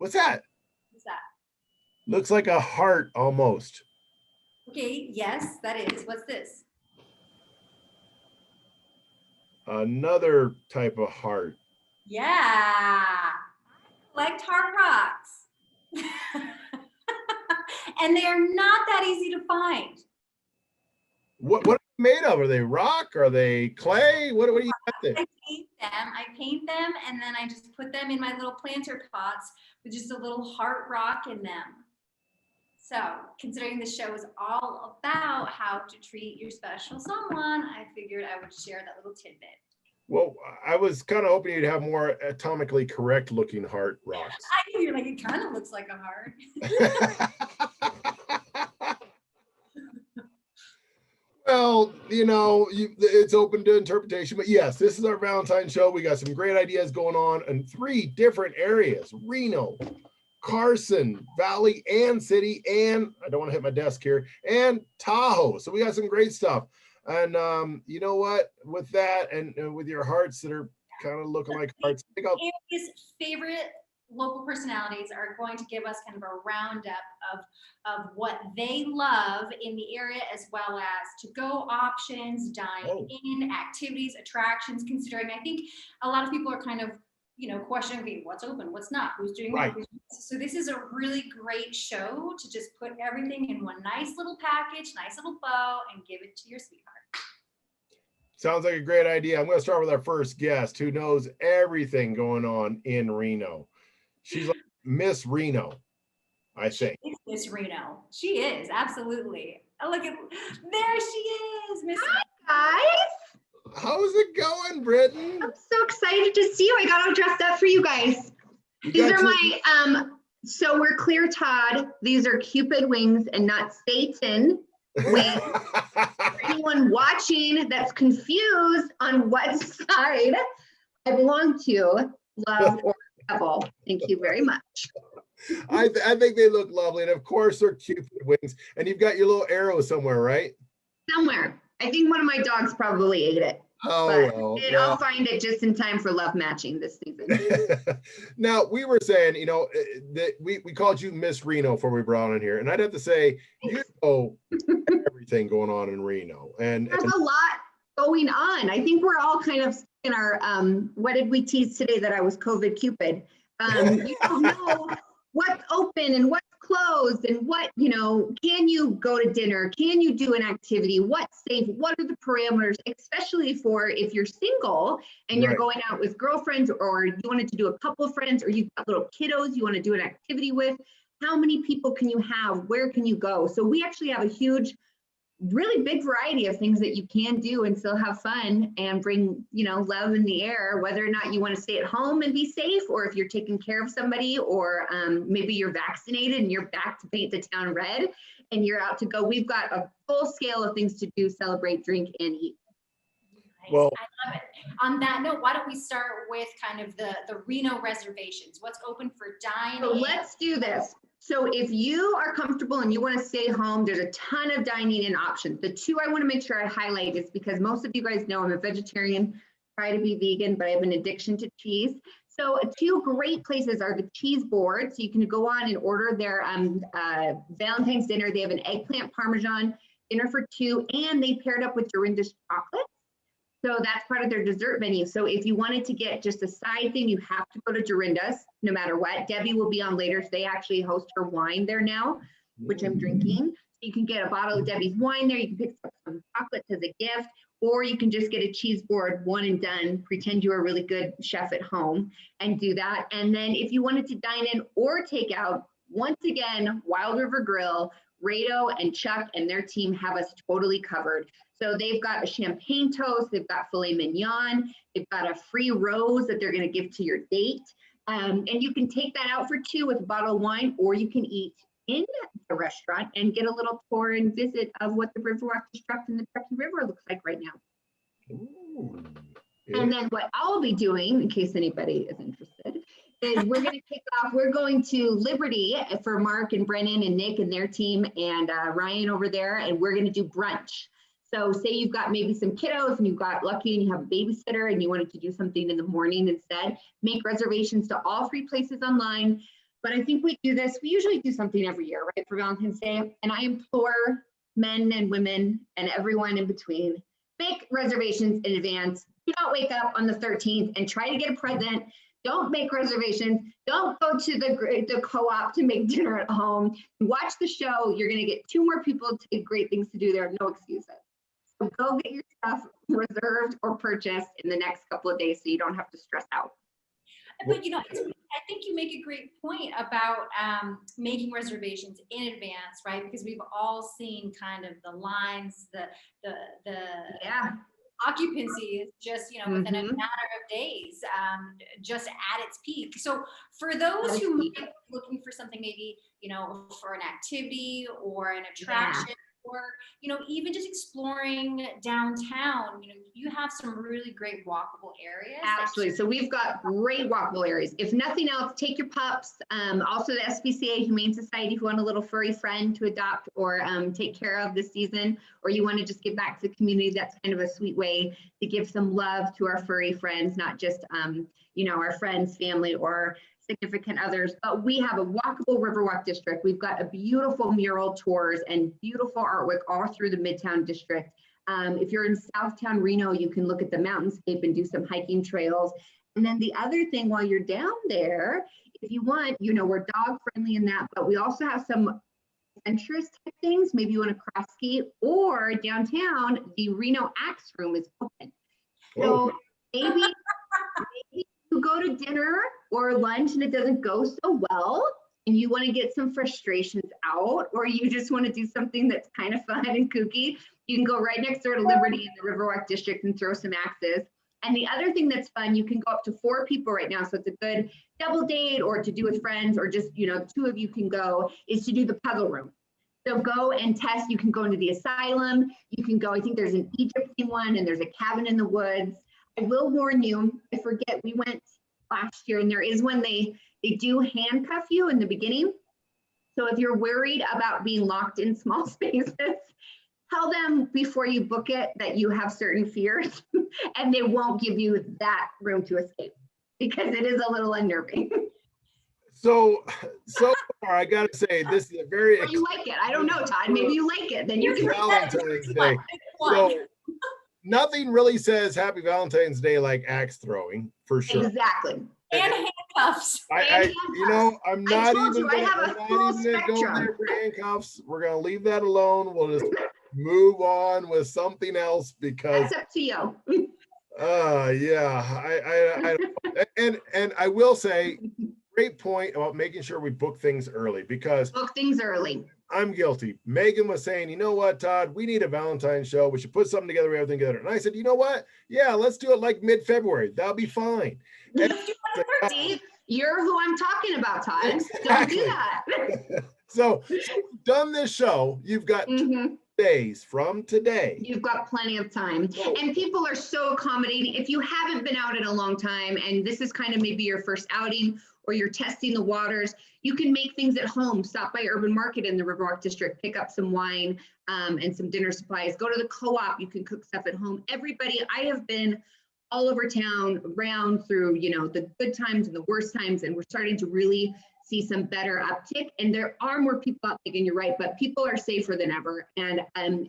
What's that? What's that? Looks like a heart almost. Okay, yes, that is. What's this? Another type of heart. Yeah, I collect heart rocks. And they are not that easy to find. What are they made of? Are they rock? Are they clay? What do you got there? I paint them and then I just put them in my little planter pots with just a little heart rock in them. So, considering the show is all about how to treat your special someone, I figured I would share that little tidbit. Well, I was kind of hoping you'd have more atomically correct looking heart rocks. I know, you're like, it kind of looks like a heart. Well, it's open to interpretation, but yes, this is our Valentine's show. We got some great ideas going on in 3 different areas: Reno, Carson Valley and City, and I don't want to hit my desk here, and Tahoe. So we got some great stuff. And you know what? With that, and with your hearts that are kind of looking like hearts, I think His favorite local personalities are going to give us kind of a roundup of what they love in the area, as well as to-go options, dine-in, activities, attractions, considering I think a lot of people are kind of questioning, okay, what's open, what's not, who's doing what. So this is a really great show to just put everything in one nice little package, nice little bow, and give it to your sweetheart. Sounds like a great idea. I'm going to start with our first guest who knows everything going on in Reno. She's like Miss Reno, I think. She's Miss Reno. She is, absolutely. Oh, look at, there she is, Miss. Hi, guys. How's it going, Britton? I'm so excited to see you. I got all dressed up for you guys. These are my, so we're clear Todd. These are Cupid wings and not Satan wings. For anyone watching that's confused on what side I belong to, love or devil. Thank you very much. I think they look lovely. And of course, they're Cupid wings. And you've got your little arrow somewhere, right? Somewhere. I think one of my dogs probably ate it. Oh, well, I'll find it just in time for love matching this season. Now, we were saying, that we called you Miss Reno before we brought on here. And I'd have to say, you know everything going on in Reno. And there's a lot going on. I think we're all kind of in our, what did we tease today that I was COVID Cupid? You don't know what's open and what's closed and what, can you go to dinner? Can you do an activity? What's safe? What are the parameters, especially for if you're single and you're going out with girlfriends, or you wanted to do a couple of friends, or you've got little kiddos you want to do an activity with? How many people can you have? Where can you go? So we actually have a huge, really big variety of things that you can do and still have fun and bring, love in the air, whether or not you want to stay at home and be safe, or if you're taking care of somebody, or maybe you're vaccinated and you're back to paint the town red and you're out to go. We've got a full scale of things to do, celebrate, drink, and eat. Nice. Well, I love it. On that note, why don't we start with kind of the Reno reservations? What's open for dining? So let's do this. So if you are comfortable and you want to stay home, there's a ton of dining in options. The 2 I want to make sure I highlight is because most of you guys know I'm a vegetarian, try to be vegan, but I have an addiction to cheese. So 2 great places are the cheese board. So you can go on and order their Valentine's dinner. They have an eggplant parmesan dinner for 2, and they paired up with Dorinda's chocolate. So that's part of their dessert menu. So if you wanted to get just a side thing, you have to go to Dorinda's no matter what. Debbie will be on later. So they actually host her wine there now, which I'm drinking. So you can get a bottle of Debbie's wine there. You can pick up some chocolates as a gift, or you can just get a cheese board, one and done, pretend you're a really good chef at home and do that. And then if you wanted to dine in or take out, once again, Wild River Grill, Rado and Chuck and their team have us totally covered. So they've got a champagne toast, they've got filet mignon, they've got a free rose that they're going to give to your date. And you can take that out for 2 with a bottle of wine, or you can eat in the restaurant and get a little tour and visit of what the Riverwalk District and the Truckee River looks like right now. Ooh, yeah. And then what I'll be doing, in case anybody is interested, is we're going to kick off, we're going to Liberty for Mark and Brennan and Nick and their team and Ryan over there, and we're going to do brunch. So say you've got maybe some kiddos and you got lucky and you have a babysitter and you wanted to do something in the morning instead, make reservations to all 3 places online. But I think we do this, we usually do something every year, right, for Valentine's Day. And I implore men and women and everyone in between, make reservations in advance. Do not wake up on the 13th and try to get a present. Don't make reservations. Don't go to the co-op to make dinner at home. Watch the show. You're going to get 2 more people to get great things to do there. No excuses. So go get your stuff reserved or purchased in the next couple of days so you don't have to stress out. But you know, I think you make a great point about making reservations in advance, right? Because we've all seen kind of the lines, the Yeah. occupancy is just, you know, within a matter of days, just at its peak. So for those who might be looking for something, maybe, you know, for an activity or an attraction, or, you know, even just exploring downtown, you know, you have some really great walkable areas. Absolutely. So we've got great walkable areas. If nothing else, take your pups. Also the SPCA Humane Society, if you want a little furry friend to adopt or take care of this season, or you want to just give back to the community, that's kind of a sweet way to give some love to our furry friends, not just, you know, our friends, family, or significant others. But we have a walkable Riverwalk district. We've got a beautiful mural tours and beautiful artwork all through the Midtown district. If you're in Southtown Reno, you can look at the mountainscape and do some hiking trails. And then the other thing, while you're down there, if you want, you know, we're dog friendly in that, but we also have some adventurous type things. Maybe you want to cross ski, or downtown, the Reno Axe Room is open. So maybe you go to dinner or lunch and it doesn't go so well, and you want to get some frustrations out, or you just want to do something that's kind of fun and kooky, you can go right next door to Liberty in the Riverwalk district and throw some axes. And the other thing that's fun, you can go up to 4 people right now. So it's a good double date, or to do with friends, or just, you know, 2 of you can go, is to do the puzzle room. So go and test. You can go into the asylum. You can go, I think there's an Egyptian one, and there's a cabin in the woods. I will warn you, I forget, we went last year, and there is one they do handcuff you in the beginning. So if you're worried about being locked in small spaces, tell them before you book it that you have certain fears, and they won't give you that room to escape, because it is a little unnerving. So far, I gotta say, this is a very Or you like it. I don't know, Todd. Maybe you like it. Then you can. Valentine's Day. So nothing really says Happy Valentine's Day like axe throwing, for sure. Exactly. And handcuffs. You know, I'm not even I gonna go there for handcuffs. We're gonna leave that alone. We'll just move on with something else, because That's up to you. yeah, and I will say, great point about making sure we book things early, because Book things early. I'm guilty. Megan was saying, you know what, Todd, we need a Valentine's show. We should put something together, everything together. And I said, you know what? Yeah, let's do it like mid-February. That'll be fine. And See, you're who I'm talking about, Todd. Exactly. Don't do that. so we've done this show. You've got 2 days from today. You've got plenty of time. And people are so accommodating. If you haven't been out in a long time, and this is kind of maybe your first outing, or you're testing the waters, you can make things at home. Stop by Urban Market in the Riverwalk district, pick up some wine and some dinner supplies. Go to the co-op, you can cook stuff at home. Everybody, I have been all over town, around through, you know, the good times and the worst times, and we're starting to really see some better uptick. And there are more people out there, and you're right, but people are safer than ever. And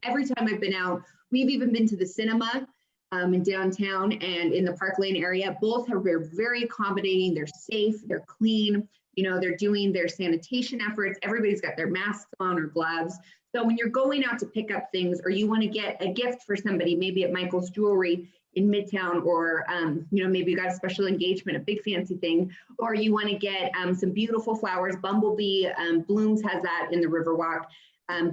every time I've been out, we've even been to the cinema in downtown and in the Park Lane area. Both are very accommodating. They're safe, they're clean, you know, they're doing their sanitation efforts. Everybody's got their masks on or gloves. So when you're going out to pick up things, or you want to get a gift for somebody, maybe at Michael's Jewelry in Midtown, or you know, maybe you got a special engagement, a big fancy thing, or you want to get some beautiful flowers. Bumblebee Blooms has that in the Riverwalk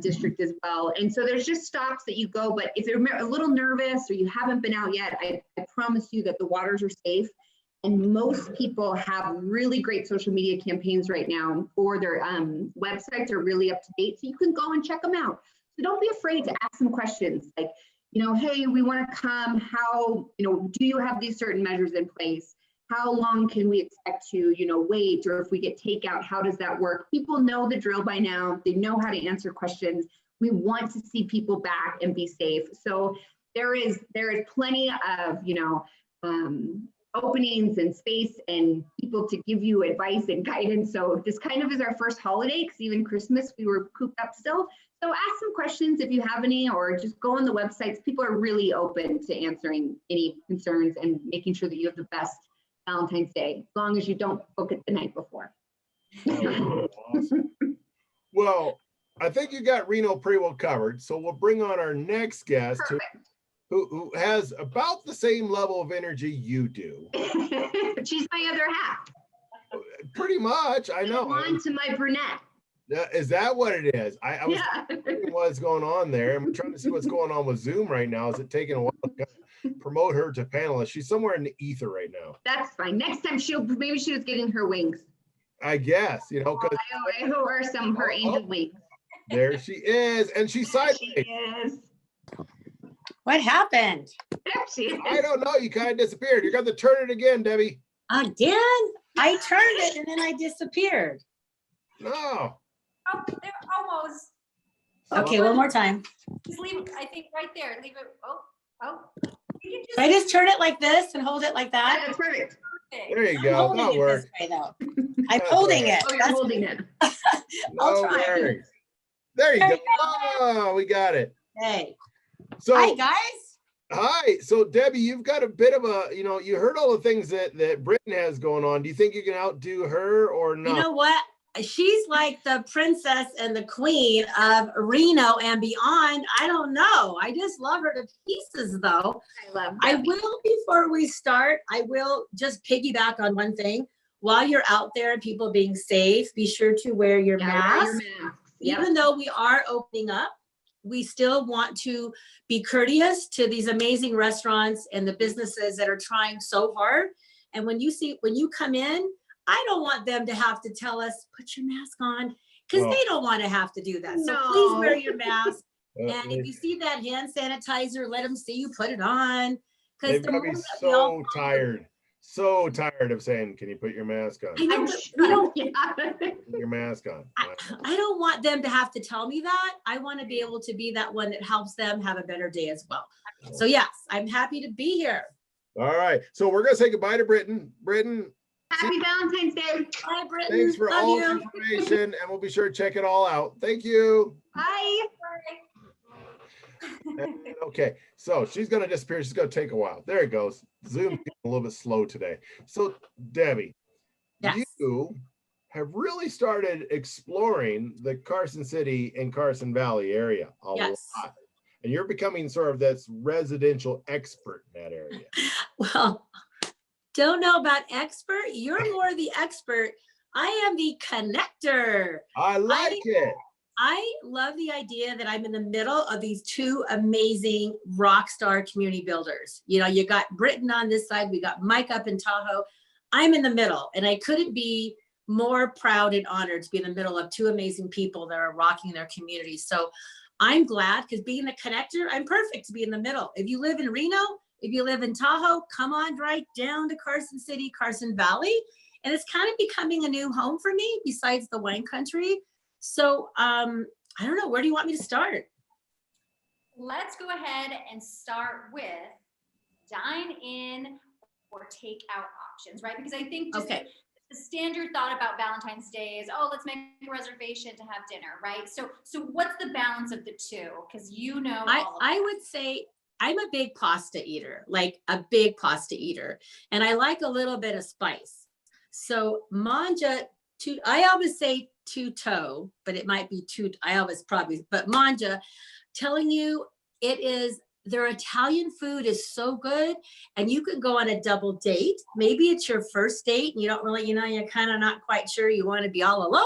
district as well. And so there's just stops that you go, but if you're a little nervous or you haven't been out yet, I promise you that the waters are safe. And most people have really great social media campaigns right now, or their websites are really up to date. So you can go and check them out. So don't be afraid to ask some questions like, you know, hey, we want to come, how, you know, do you have these certain measures in place? How long can we expect to, you know, wait? Or if we get takeout, how does that work? People know the drill by now. They know how to answer questions. We want to see people back and be safe. So there is plenty of, you know, openings and space and people to give you advice and guidance. So this kind of is our first holiday, because even Christmas we were cooped up still. So ask some questions if you have any, or just go on the websites. People are really open to answering any concerns and making sure that you have the best Valentine's Day, as long as you don't book it the night before. Awesome. Well, I think you got Reno pretty well covered. So we'll bring on our next guest who has about the same level of energy you do. She's my other half. Pretty much, I know. On to my brunette. Is that what it is? I was Yeah. wondering what's going on there. I'm trying to see what's going on with Zoom right now. Is it taking a while to promote her to panelist? She's somewhere in the ether right now. That's fine. Next time maybe she was getting her wings. I guess, you know, because I owe her some her angel wings. there she is, and she's sideways. She is. What happened? There she is. I don't know. You kind of disappeared. You're going to turn it again, Debbie. Again? I turned it and then I disappeared. No. Oh, they're almost. Okay, one more time. Just leave it, I think right there. Leave it. Oh. You Should I just turn it like this and hold it like that? That's perfect. There you I'm go. holding That it works. this way though. I'm holding it. Oh, you're That's- holding it. I'll No try. worries. There you There go. you Oh, we got it. Hey. So, Hi guys. hi. So, Debbie, you've got a bit of a, you heard all the things that Britain has going on. Do you think you can outdo her or not? You know what? She's like the princess and the queen of Reno and beyond. I don't know. I just love her to pieces though. I love I that. will, before we start, I will just piggyback on one thing. While you're out there and people being safe, be sure to wear your mask. Yep. Even though we are opening up, we still want to be courteous to these amazing restaurants and the businesses that are trying so hard. And when you come in, I don't want them to have to tell us, put your mask on, because Well, they don't want to have to do that. So No. please wear your mask. uh, And if you see that hand sanitizer, let them see you put it on. they've Because got to be so tired of saying, can you put your mask on? I know, I'm but sure. we don't, Yeah. Put your mask on. I don't want them to have to tell me that. I want to be able to be that one that helps them have a better day as well. So yes, I'm happy to be here. All right. So we're going to say goodbye to Britain. Britain, Happy Valentine's Day. Bye, Brittany. thanks for Love all you. the information, and we'll be sure to check it all out. Thank you. Bye. Okay, so she's going to disappear. She's going to take a while. There it goes. Zoom's getting a little bit slow today. So, Debbie, Yes. you have really started exploring the Carson City and Carson Valley area a Yes. lot. And you're becoming sort of this residential expert in that area. Well, don't know about expert. You're more the expert. I am the connector. I like it. I love the idea that I'm in the middle of these two amazing rock star community builders. You know, you got Britain on this side, we got Mike up in Tahoe. I'm in the middle, and I couldn't be more proud and honored to be in the middle of two amazing people that are rocking their communities. So I'm glad, because being a connector, I'm perfect to be in the middle. If you live in Reno, if you live in Tahoe, come on right down to Carson City, Carson Valley. And it's kind of becoming a new home for me besides the wine country. So I don't know, where do you want me to start? Let's go ahead and start with dine in or take out options, right? Because I think just Okay. the standard thought about Valentine's Day is, oh, let's make a reservation to have dinner, right? So what's the balance of the two? Because you know, I would say I'm a big pasta eater, like a big pasta eater. And I like a little bit of spice. So manja, I always say two-toe, but it might be but manja, telling you their Italian food is so good, and you can go on a double date. Maybe it's your first date and you don't really, you're kind of not quite sure you want to be all alone.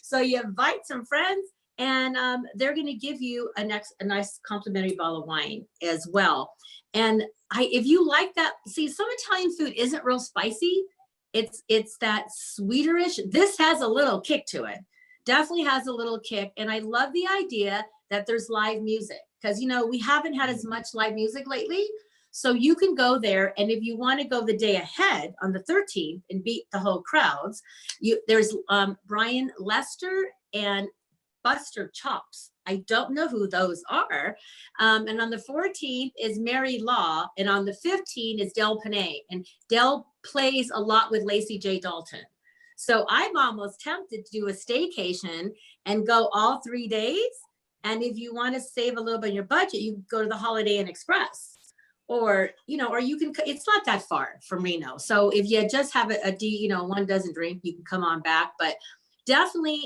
So you invite some friends, and they're going to give you a nice complimentary bottle of wine as well. And if you like that, see, some Italian food isn't real spicy. It's that sweeterish. This has a little kick to it. Definitely has a little kick. And I love the idea that there's live music, because, we haven't had as much live music lately. So you can go there. And if you want to go the day ahead on the 13th and beat the whole crowds, there's Brian Lester and Buster Chops I don't know who those are. And on the 14th is Mary Law, and on the 15th is Del Panay, and Del plays a lot with Lacey J. Dalton. So I'm almost tempted to do a staycation and go all 3 days. And if you want to save a little bit in your budget, you can go to the Holiday Inn Express, or, you know, or you can, it's not that far from Reno. So if you just have one doesn't drink, you can come on back. But definitely,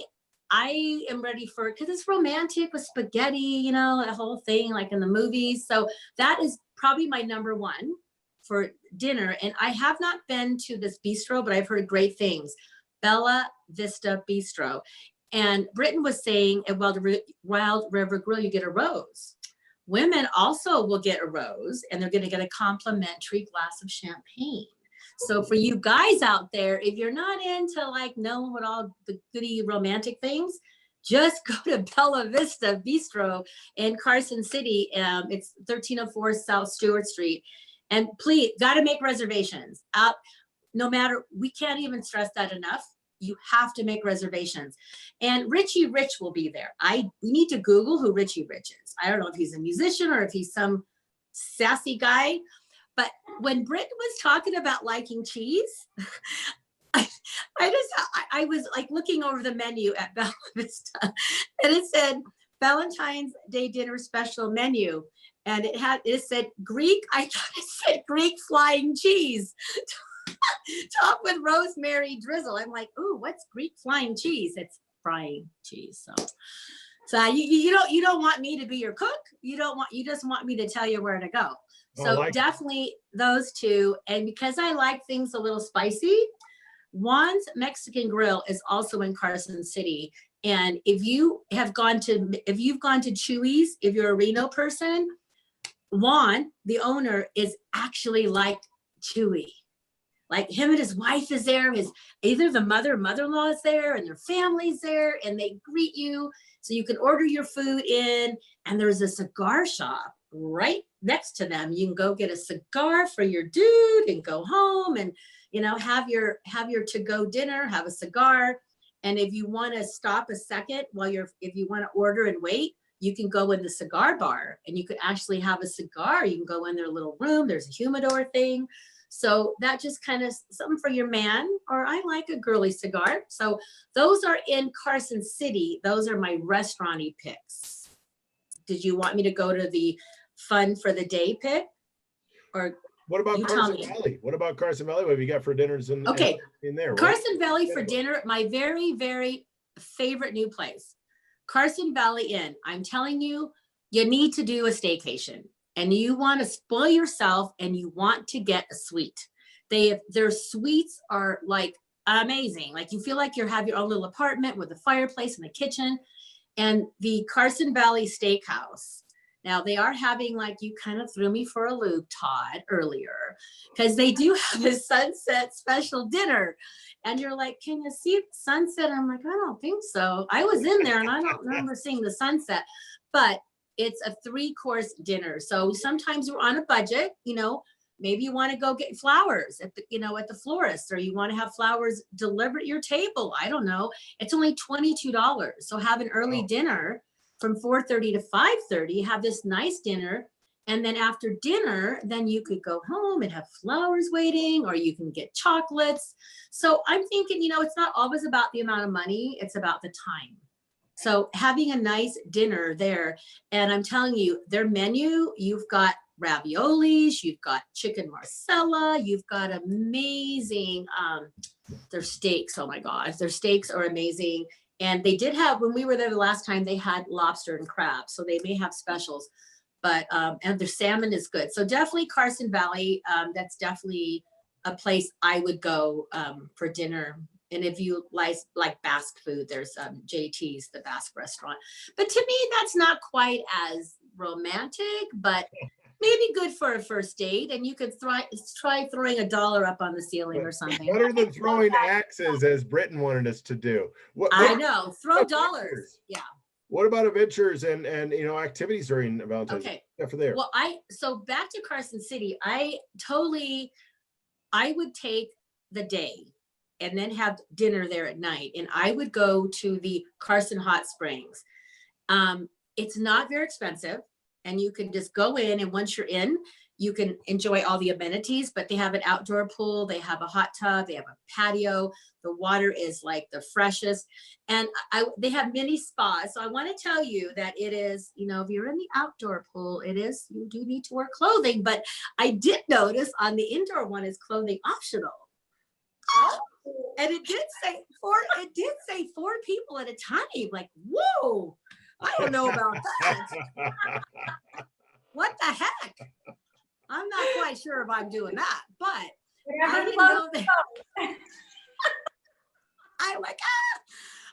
I am ready for it because it's romantic with spaghetti, you know, that whole thing like in the movies. So that is probably my number one for dinner. And I have not been to this bistro, but I've heard great things. Bella Vista Bistro. And Britton was saying at Wild River Grill, you get a rose. Women also will get a rose, and they're going to get a complimentary glass of champagne. So for you guys out there, if you're not into like knowing what all the goody romantic things, just go to Bella Vista Bistro in Carson City. It's 1304 South Stewart Street. And please, got to make reservations. No matter, we can't even stress that enough. You have to make reservations. And Richie Rich will be there. We need to Google who Richie Rich is. I don't know if he's a musician or if he's some sassy guy. But when Britt was talking about liking cheese, I was like looking over the menu at Bella Vista, and it said Valentine's Day dinner special menu. And it said Greek, I thought it said Greek flying cheese. Topped with rosemary drizzle. I'm like, ooh, what's Greek flying cheese? It's frying cheese. So you don't want me to be your cook. You just want me to tell you where to go. So definitely those two. And because I like things a little spicy, Juan's Mexican Grill is also in Carson City. And if you've gone to Chuy's, if you're a Reno person, Juan, the owner, is actually like Chuy. Like him and his wife is there. Either the mother-in-law is there, and their family's there, and they greet you. So you can order your food in, and there's a cigar shop right next to them. You can go get a cigar for your dude and go home and, you know, have your to-go dinner, have a cigar. And if you want to stop a second if you want to order and wait, you can go in the cigar bar and you could actually have a cigar. You can go in their little room. There's a humidor thing. So that just kind of something for your man, or I like a girly cigar. So those are in Carson City. Those are my restaurant-y picks. Did you want me to go to the fun for the day pick? Or what about Carson Valley? What about Carson Valley? What have you got for dinners in there? Carson Valley for dinner, my very, very favorite new place. Carson Valley Inn. I'm telling you, you need to do a staycation. And you want to spoil yourself and you want to get a suite. Their suites are like amazing. Like you feel like you have your own little apartment with a fireplace and a kitchen. And the Carson Valley Steakhouse. Now they are having, like, you kind of threw me for a loop, Todd, earlier, because they do have a sunset special dinner. And you're like, can you see the sunset? I'm like, I don't think so. I was in there and I don't remember seeing the sunset, but it's a 3-course dinner. So sometimes we're on a budget, you know, maybe you want to go get flowers at the florist, or you want to have flowers delivered at your table. I don't know. It's only $22. So have an early dinner from 4:30 to 5:30, have this nice dinner. And then after dinner, then you could go home and have flowers waiting, or you can get chocolates. So I'm thinking, you know, it's not always about the amount of money, it's about the time. So having a nice dinner there, and I'm telling you, their menu, you've got raviolis, you've got chicken marsala, you've got amazing, their steaks, oh my gosh, their steaks are amazing. And they did have, when we were there the last time, they had lobster and crab, so they may have specials, but, and their salmon is good. So definitely Carson Valley, that's definitely a place I would go for dinner. And if you like Basque food, there's JT's, the Basque restaurant. But to me, that's not quite as romantic, but maybe good for a first date. And you could try throwing $1 up on the ceiling or something. Better than throwing axes, as Britton wanted us to do. I know, throw dollars. Yeah. What about adventures and activities during Valentine's Day? For there. Well, so back to Carson City, I would take the day and then have dinner there at night. And I would go to the Carson Hot Springs. it's not very expensive, and you can just go in, and once you're in, you can enjoy all the amenities, but they have an outdoor pool, they have a hot tub, they have a patio, the water is like the freshest, and they have mini spas. So I want to tell you that it is, you know, if you're in the outdoor pool, you do need to wear clothing, but I did notice on the indoor one is clothing optional. And it did say four people at a time. Like, whoa, I don't know about that. What the heck? I'm not quite sure if I'm doing that, but I didn't know that. I'm like,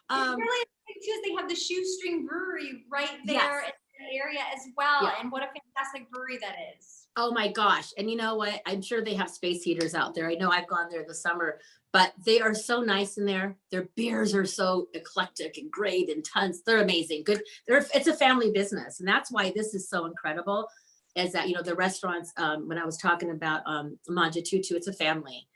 Really, because they have the Shoestring Brewery right there Yes. in the area as well. Yeah. And what a fantastic brewery that is. oh my gosh. And you know what? I'm sure they have space heaters out there. I know I've gone there in the summer, but they are so nice in there. Their beers are so eclectic and great and tons. They're amazing. Good. It's a family business. And that's why this is so incredible, is that, you know, the restaurants, when I was talking about Manja Tutu, it's a family.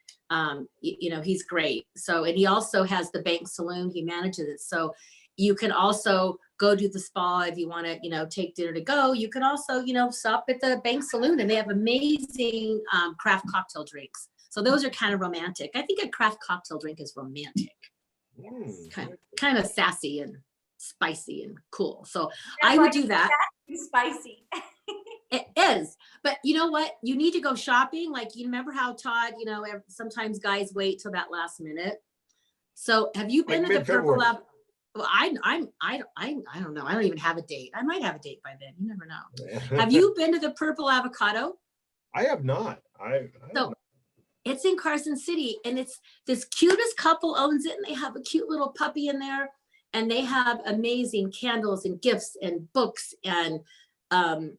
You know, he's great. So, and he also has the Bank Saloon. He manages it. So you can also go to the spa if you want to, you know, take dinner to go. You can also, you know, stop at the Bank Saloon, and they have amazing craft cocktail drinks. So those are kind of romantic. I think a craft cocktail drink is romantic. Kind of sassy and spicy and cool. So I would do that. Spicy. It is, but you know what? You need to go shopping. Like, you remember how Todd, you know, sometimes guys wait till that last minute. So have you been Like to the Purple mid-February. Lab? Well, I don't know. I don't even have a date. I might have a date by then. You never know. Have you been to the Purple Avocado? I have not. I So it's in Carson City, and it's this cutest couple owns it, and they have a cute little puppy in there, and they have amazing candles and gifts and books and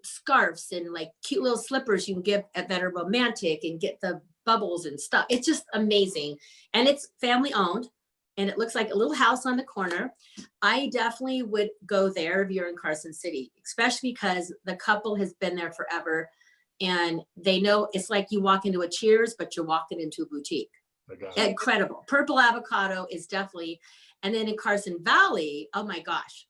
scarves and like cute little slippers you can give that are romantic, and get the bubbles and stuff. It's just amazing, and it's family owned, and it looks like a little house on the corner. I definitely would go there if you're in Carson City, especially because the couple has been there forever, and they know it's like you walk into a Cheers, but you're walking into a boutique. Incredible. Purple Avocado is definitely, and then in Carson Valley, oh my gosh,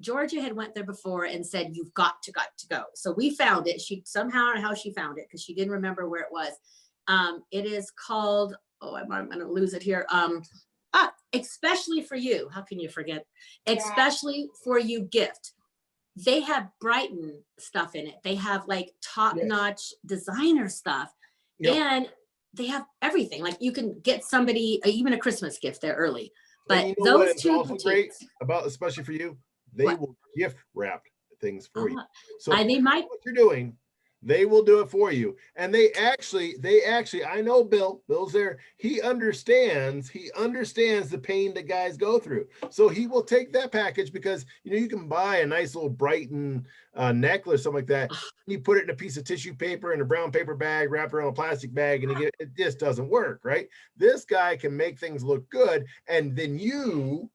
Georgia had went there before and said, you've got to go. So we found it. She somehow, how she found it, because she didn't remember where it was. It is called, I'm going to lose it here. Especially for you. How can you forget? Especially for you gift. They have Brighton stuff in it. They have like top-notch designer stuff. Yep. And they have everything. Like, you can get somebody even a Christmas gift there early. But you know those two also great boutiques, about, especially for you, they will gift wrap things for you. So they might, what you're doing, they will do it for you. And they actually, I know Bill's there. He understands the pain that guys go through. So he will take that package, because, you know, you can buy a nice little Brighton necklace, something like that. You put it in a piece of tissue paper in a brown paper bag, wrap it around a plastic bag, and it just doesn't work, right? This guy can make things look good, and then you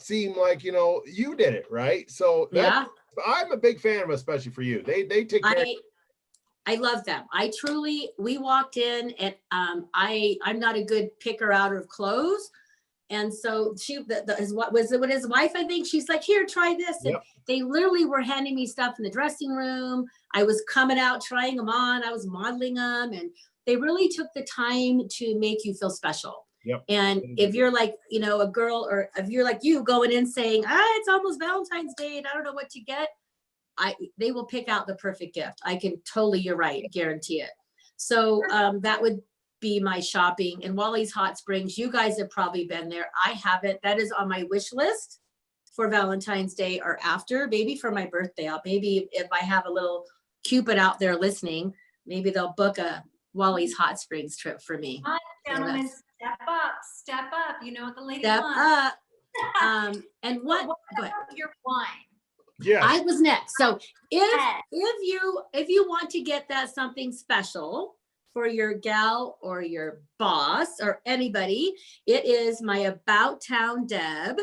seem like, you know, you did it, right? So yeah. I'm a big fan of, especially for you. They take care. I love them. We walked in, and I'm not a good picker out of clothes. And so his wife, I think, she's like, here, try this. And they literally were handing me stuff in the dressing room. I was coming out, trying them on. I was modeling them, and they really took the time to make you feel special. And if you're like, you know, a girl, or if you're like you going in saying, it's almost Valentine's Day and I don't know what to get, they will pick out the perfect gift. I can totally, you're right, guarantee it. So that would be my shopping. And Wally's Hot Springs, you guys have probably been there. I haven't. That is on my wish list for Valentine's Day or after, maybe for my birthday. Maybe if I have a little Cupid out there listening, maybe they'll book a Wally's Hot Springs trip for me. Gentlemen, step up. You know what the lady Step wants. up. And what? Go ahead. Your wine. Yeah, I was next. So if you want to get that something special for your gal or your boss or anybody, it is my About Town Deb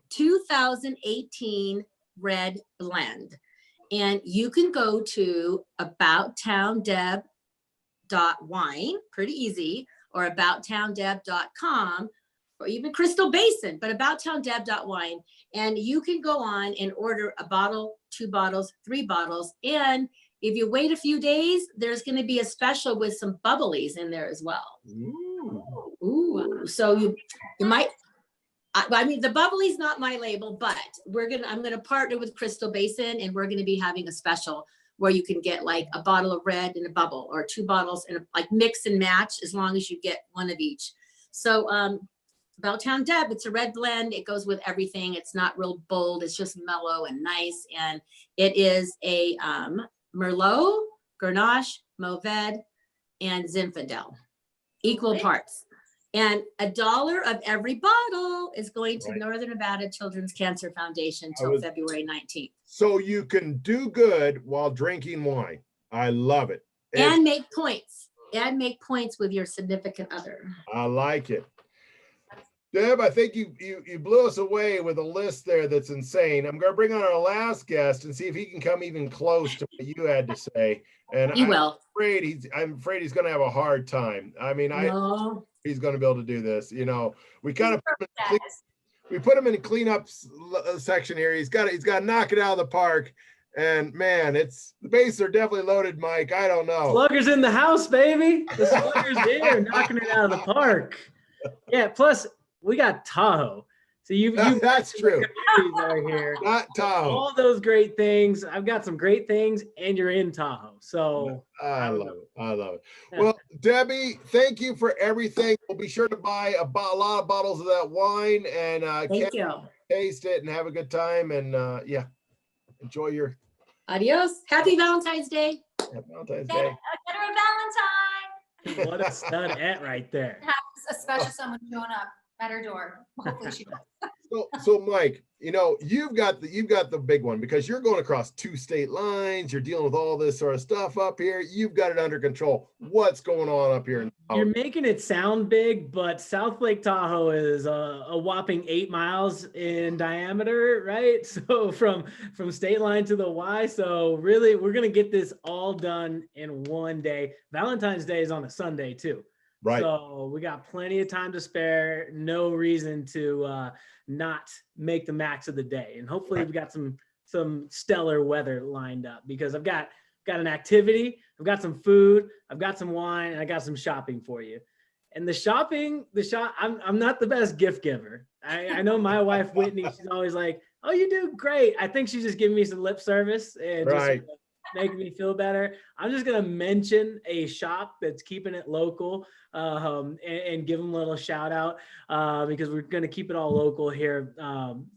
2018 Red Blend. And you can go to abouttowndeb.wine, pretty easy, or abouttowndeb.com or even Crystal Basin, but abouttowndeb.wine. And you can go on and order a bottle, 2 bottles, 3 bottles. And if you wait a few days, there's going to be a special with some bubblies in there as well. Ooh. So you might, I mean, the bubbly's not my label, but I'm going to partner with Crystal Basin, and we're going to be having a special where you can get like a bottle of red and a bubble, or 2 bottles and like mix and match, as long as you get one of each. So Belltown Deb, it's a red blend. It goes with everything. It's not real bold. It's just mellow and nice. And it is a Merlot, Grenache, Mourvedre, and Zinfandel, equal parts. And $1 of every bottle is going to Northern Nevada Children's Cancer Foundation till February 19th. So you can do good while drinking wine. I love it. And make points. And make points with your significant other. I like it. Deb, I think you blew us away with a list there that's insane. I'm going to bring on our last guest and see if he can come even close to what you had to say. And He will. I'm afraid he's going to have a hard time. I mean, he's going to be able to do this. You know, we kind of put him in a cleanup section here. He's got to knock it out of the park. And man, the bases are definitely loaded, Mike. I don't know. Slugger's in the house, baby. The Slugger's here, knocking it out of the park. Yeah. Plus, we got Tahoe. So that's true. Right here. Not Tahoe. All those great things. I've got some great things, and you're in Tahoe. So I love it. I love it. Well, Debbie, thank you for everything. We'll be sure to buy a lot of bottles of that wine and Thank you. taste it and have a good time. And enjoy your Adios. Happy Valentine's Day. Valentine's Get Day. her a Valentine. what a studette right there. Have a special someone showing up at her door. Hopefully she does. So Mike, you know, you've got the big one because you're going across 2 state lines. You're dealing with all this sort of stuff up here. You've got it under control. What's going on up here? You're making it sound big, but South Lake Tahoe is a whopping 8 miles in diameter, right? So from state line to the Y. So really, we're going to get this all done in one day. Valentine's Day is on a Sunday too. Right. So we got plenty of time to spare. No reason to not make the max of the day. And hopefully we've got some stellar weather lined up, because I've got an activity, I've got some food, I've got some wine, and I got some shopping for you. And I'm not the best gift giver. I know my wife, Whitney, she's always like, oh, you do great. I think she's just giving me some lip service and just making me feel better. I'm just going to mention a shop that's keeping it local and give them a little shout out because we're going to keep it all local here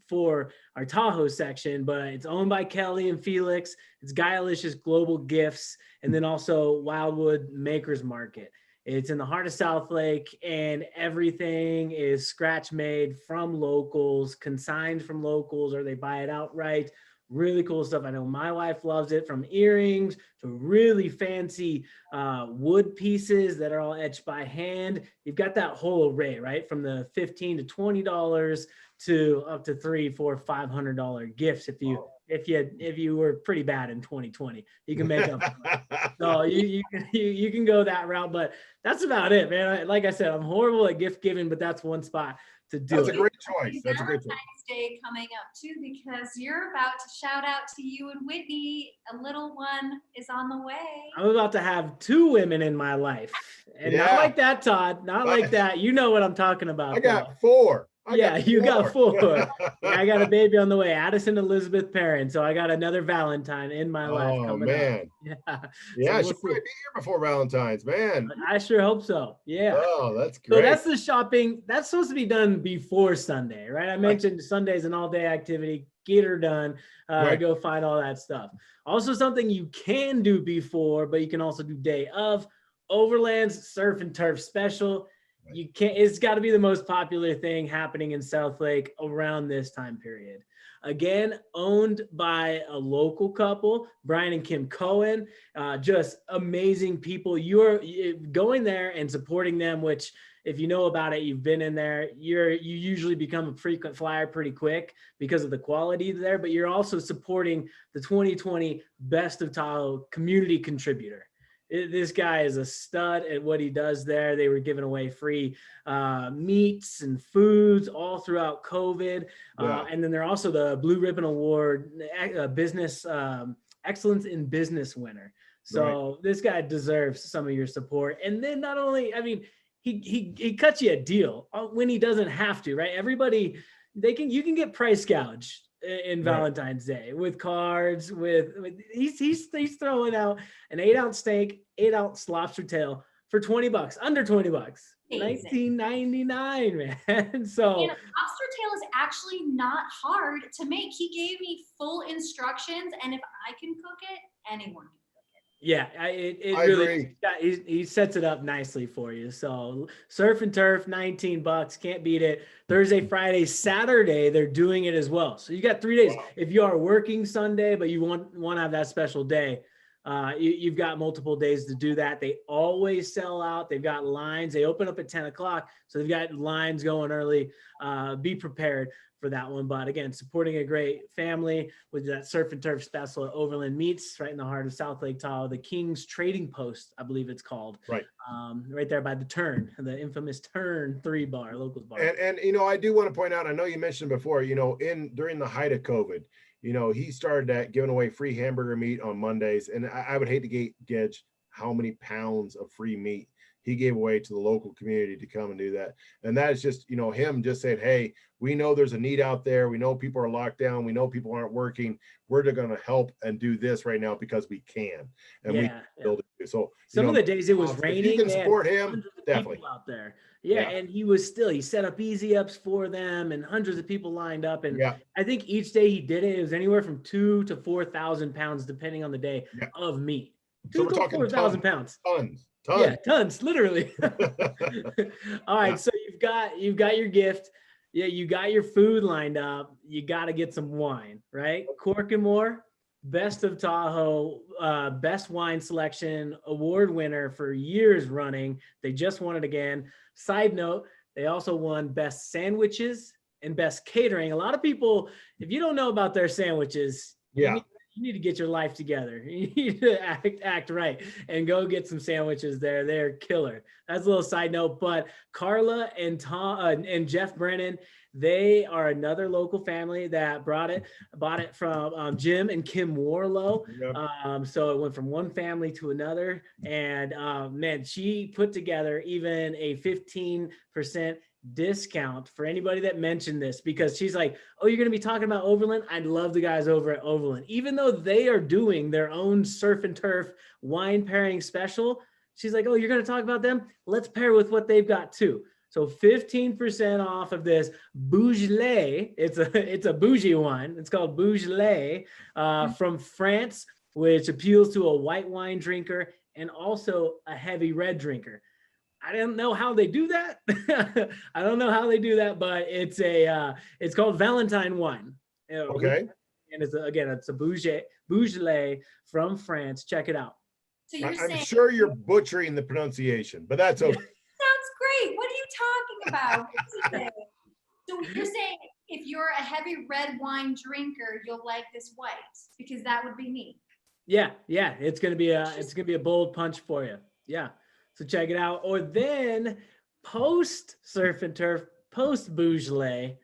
for our Tahoe section, but it's owned by Kelly and Felix. It's Guilicious Global Gifts, and then also Wildwood Makers Market. It's in the heart of South Lake, and everything is scratch made from locals, consigned from locals, or they buy it outright. Really cool stuff. I know my wife loves it, from earrings to really fancy wood pieces that are all etched by hand. You've got that whole array, right? From the $15 to $20 to up to $300, $400, $500 gifts. If you were pretty bad in 2020, you can make up. So you can go that route, but that's about it, man. Like I said, I'm horrible at gift giving, but that's one spot to do. That's a great choice. That's a great choice. Valentine's Day coming up too, because you're about to shout out to you and Whitney. A little one is on the way. I'm about to have 2 women in my life, and not like that, Todd. Not like that. You know what I'm talking about. I got 4. You got 4. I got a baby on the way, Addison Elizabeth Perrin. So I got another Valentine in my life coming up. Yeah, she'll probably be here before Valentine's, man. I sure hope so. Yeah. Oh, that's great. So that's the shopping. That's supposed to be done before Sunday, right? I mentioned Sunday's an all-day activity. Get her done. Go find all that stuff. Also, something you can do before, but you can also do day of. Overland's Surf and Turf Special. It's got to be the most popular thing happening in South Lake around this time period. Again, owned by a local couple, Brian and Kim Cohen, just amazing people. You're going there and supporting them, which if you know about it, you've been in there, you usually become a frequent flyer pretty quick because of the quality there, but you're also supporting the 2020 Best of Tahoe community contributor. This guy is a stud at what he does there. They were giving away free meats and foods all throughout COVID. Yeah. And then they're also the Blue Ribbon Award business excellence in business winner. So this guy deserves some of your support. And then not only, I mean, he cuts you a deal when he doesn't have to, right? Everybody, you can get price gouged in Valentine's Day with cards, he's throwing out an 8-ounce steak, 8-ounce lobster tail for $20, under $20, $19.99, man. So And a lobster tail is actually not hard to make. He gave me full instructions, and if I can cook it, anyone can. yeah, it really, he sets it up nicely for you. So surf and turf, $19, can't beat it. Thursday, Friday, Saturday, they're doing it as well. So you got 3 days. Wow. If you are working Sunday, but you want to have that special day, you've got multiple days to do that. They always sell out. They've got lines. They open up at 10 o'clock. So they've got lines going early. Be prepared for that one. But again, supporting a great family with that surf and turf special at Overland Meats right in the heart of South Lake Tahoe, the King's Trading Post, I believe it's called. Right there by the Turn, the infamous Turn 3 bar, locals bar. And I do want to point out, I know you mentioned before, during the height of COVID, he started that giving away free hamburger meat on Mondays. And I would hate to gauge how many pounds of free meat he gave away to the local community to come and do that. And that is just, him just saying, hey, we know there's a need out there. We know people are locked down. We know people aren't working. We're going to help and do this right now because we can. And we can build it. So some of the days it was raining. If you can support him, definitely out there. Yeah. And he set up easy ups for them and hundreds of people lined up. And I think each day he did it, it was anywhere from 2,000 to 4,000 pounds, depending on the day of meat. So we're talking 4,000 pounds. Tons. Yeah, tons, literally. All right, so you've got your gift. Yeah, you got your food lined up. You got to get some wine, right? Cork and More, Best of Tahoe, best wine selection, award winner for years running. They just won it again. Side note, they also won best sandwiches and best catering. A lot of people, if you don't know about their sandwiches, you need to get your life together. You need to act right and go get some sandwiches there. They're killer. That's a little side note. But Carla and Tom and Jeff Brennan, they are another local family that bought it from Jim and Kim Warlow. So it went from one family to another. And man, she put together even a 15% discount for anybody that mentioned this, because she's like, oh, you're going to be talking about Overland? I'd love the guys over at Overland. Even though they are doing their own surf and turf wine pairing special, she's like, oh, you're going to talk about them? Let's pair with what they've got too. So 15% off of this Beaujolais. It's a bougie wine. It's called Beaujolais from France, which appeals to a white wine drinker and also a heavy red drinker. I don't know how they do that. I don't know how they do that, but it's called Valentine wine. Okay. And it's a Beaujolais from France. Check it out. So I'm sure you're butchering the pronunciation, but that's okay. Sounds great. What are you talking about? So you're saying if you're a heavy red wine drinker, you'll like this white, because that would be me. Yeah. It's gonna be a bold punch for you. Yeah. So check it out. Or then post surf and turf, post Beaujolais,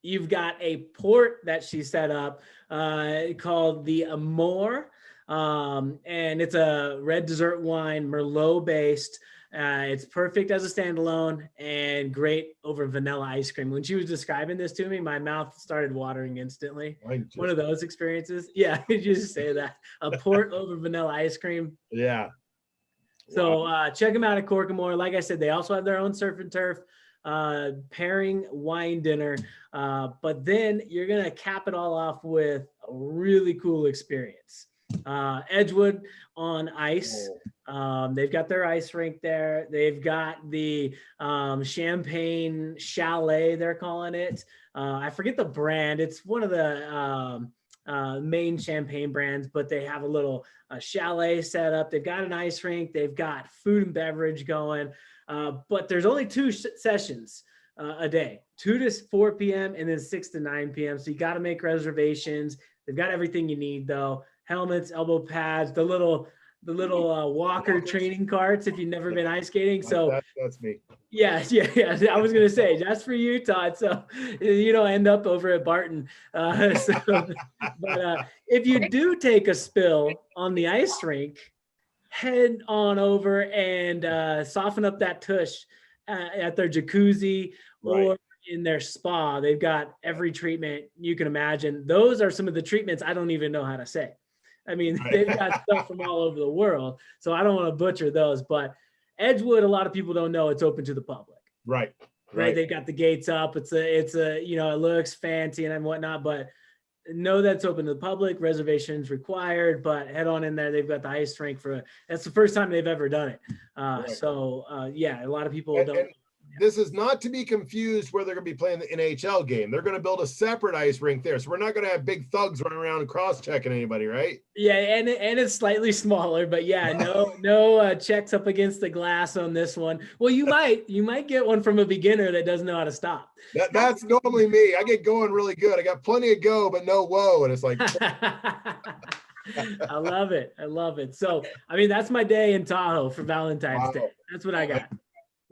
you've got a port that she set up called the Amour. And it's a red dessert wine, Merlot based. It's perfect as a standalone and great over vanilla ice cream. When she was describing this to me, my mouth started watering instantly. One of those experiences. Yeah, you just say that. A port over vanilla ice cream. Yeah. So check them out at Cork and More. Like I said, they also have their own surf and turf pairing wine dinner. But then you're going to cap it all off with a really cool experience. Edgewood on ice. They've got their ice rink there. They've got the Champagne Chalet, they're calling it. I forget the brand. It's one of the main champagne brands, but they have a little chalet set up. They've got an ice rink. They've got food and beverage going. But there's only two sessions a day, 2 to 4 p.m. and then 6 to 9 p.m. So you got to make reservations. They've got everything you need though. Helmets, elbow pads, the little the little walker training carts if you've never been ice skating. So That's me. yeah. I was gonna say that's for you, Todd. So you don't end up over at Barton. But if you do take a spill on the ice rink, head on over and soften up that tush at their jacuzzi or in their spa. They've got every treatment you can imagine. Those are some of the treatments I don't even know how to say. I mean, they've got stuff from all over the world, so I don't want to butcher those. But Edgewood, a lot of people don't know it's open to the public. Right. They got the gates up. It's a you know, it looks fancy and whatnot, but know that's open to the public. Reservations required, but head on in there. They've got the ice rink that's the first time they've ever done it. Yeah, a lot of people don't. This is not to be confused where they're going to be playing the NHL game. They're going to build a separate ice rink there. So we're not going to have big thugs running around and cross-checking anybody, right? Yeah, and it's slightly smaller, but yeah, no checks up against the glass on this one. Well, you might get one from a beginner that doesn't know how to stop. That's normally me. I get going really good. I got plenty of go, but no whoa. And it's like, I love it. So, I mean, that's my day in Tahoe for Valentine's Day. That's what I got.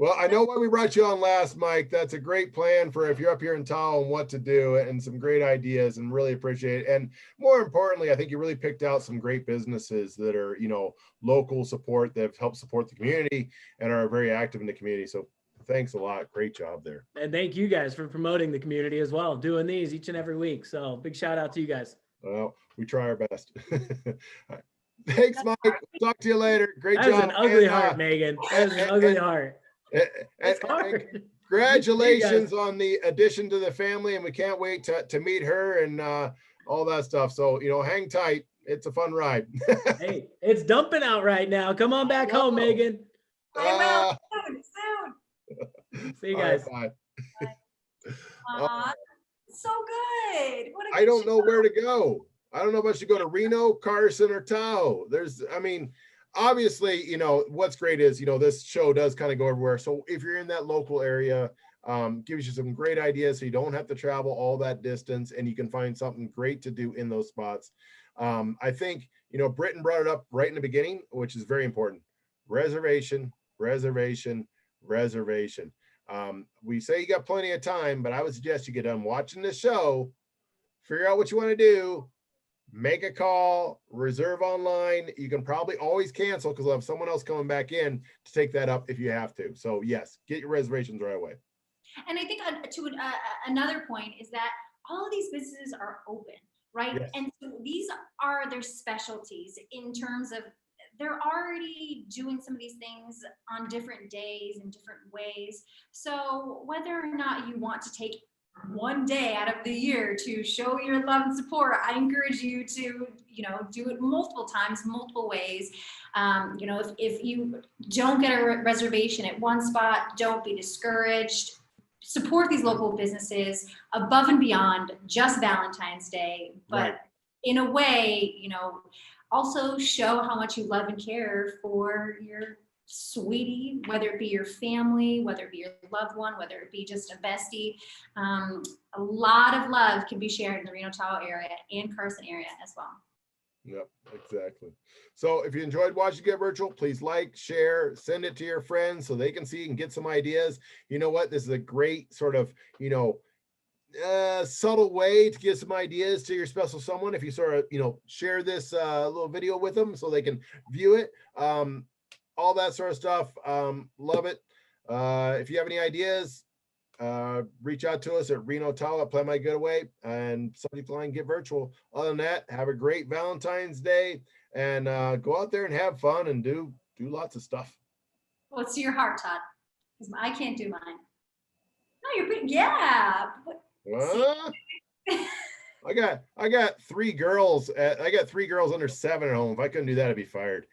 Well, I know why we brought you on last, Mike. That's a great plan for if you're up here in Tahoe and what to do, and some great ideas, and really appreciate it. And more importantly, I think you really picked out some great businesses that are, you know, local support that have helped support the community and are very active in the community. So thanks a lot. Great job there. And thank you guys for promoting the community as well, doing these each and every week. So big shout out to you guys. Well, we try our best. Right. Thanks, Mike. We'll talk to you later. Great job. That was an ugly heart, Megan. That was an ugly heart. And congratulations on the addition to the family, and we can't wait to meet her and all that stuff. So, you know, hang tight. It's a fun ride. Hey, it's dumping out right now. Come on back home, Megan. I will soon. See you guys. Right, So good. What a I good don't know show. where to go. I don't know if I should go to Reno, Carson, or Tahoe. Obviously, you know, what's great is, you know, this show does kind of go everywhere. So if you're in that local area, gives you some great ideas so you don't have to travel all that distance, and you can find something great to do in those spots. I think, you know, Britton brought it up right in the beginning, which is very important. Reservation. We say you got plenty of time, but I would suggest you get done watching this show, figure out what you want to do, make a call, reserve online. You can probably always cancel because we'll have someone else coming back in to take that up if you have to. So yes, get your reservations right away. And I think another point is that all of these businesses are open, right? Yes. And so these are their specialties in terms of they're already doing some of these things on different days in different ways. So whether or not you want to take one day out of the year to show your love and support, I encourage you to, you know, do it multiple times, multiple ways. You know, if you don't get a reservation at one spot, don't be discouraged. Support these local businesses above and beyond just Valentine's Day, but Right. in a way, you know, also show how much you love and care for your sweetie, whether it be your family, whether it be your loved one, whether it be just a bestie. A lot of love can be shared in the Reno Tahoe area and Carson area as well. Yep, exactly. So if you enjoyed watching Get Virtual, please like, share, send it to your friends so they can see and get some ideas. You know what? This is a great sort of, you know, subtle way to give some ideas to your special someone. If you sort of, you know, share this little video with them so they can view it. All that sort of stuff. Love it. If you have any ideas, reach out to us at Reno Tahoe at Plan My Getaway and Subject Line Get Virtual. Other than that, have a great Valentine's Day and go out there and have fun and do lots of stuff. What's to your heart, Todd? Because I can't do mine. No, you're pretty, yeah. I got three girls. I got 3 girls under 7 at home. If I couldn't do that, I'd be fired.